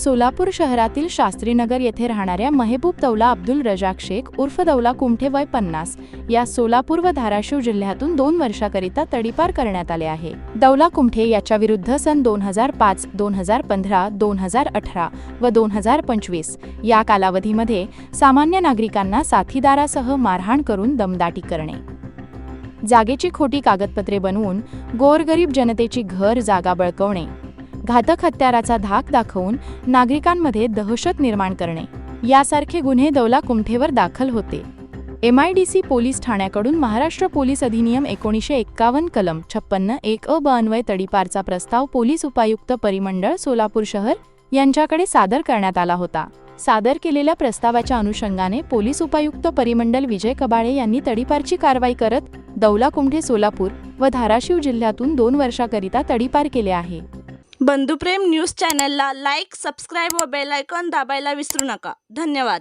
सोलापूर शहरातील शास्त्रीनगर येथे राहणाऱ्या महबूब दौला अब्दुल रजाक शेख उर्फ दौला कुमठे वय 50 या सोलापूर व धाराशिव जिल्ह्यातून 2 वर्षाकरिता तडीपार करण्यात आले आहे। दौला कुमठे याच्या विरुद्ध सन 2005, 2015, 2018 व 2025 या कालावधीमध्ये सामान्य नागरिकांना साथीदारासह मारहाण करून दमदाटी करणे, जागेची खोटी कागदपत्रे बनवून गोरगरीब जनतेची घर जागा बळकावणे, घातक हत्याराचा धाक दाखवून नागरिकांमध्ये दहशत निर्माण करणे यासारखे गुन्हे दौला कुमठेवर दाखल होते। MIDC पोलीस ठाण्याकडून महाराष्ट्र पोलीस अधिनियम 1951 कलम 56(1) ब अन्वये तडीपारचा प्रस्ताव पोलीस उपायुक्त परिमंडळ सोलापूर शहर यांच्याकडे सादर करण्यात आला होता। सादर केलेल्या प्रस्तावाच्या अनुषंगाने पोलीस उपायुक्त परिमंडळ विजय कबाळे यांनी तडीपारची कारवाई करत दौला कुमठे सोलापूर व धाराशिव जिल्ह्यातून 2 वर्षाकरिता तडीपार केले आहे। बंधुप्रेम न्यूज चॅनलला लाईक, सबस्क्राईब व बेल आयकॉन दाबायला विसरू नका। धन्यवाद।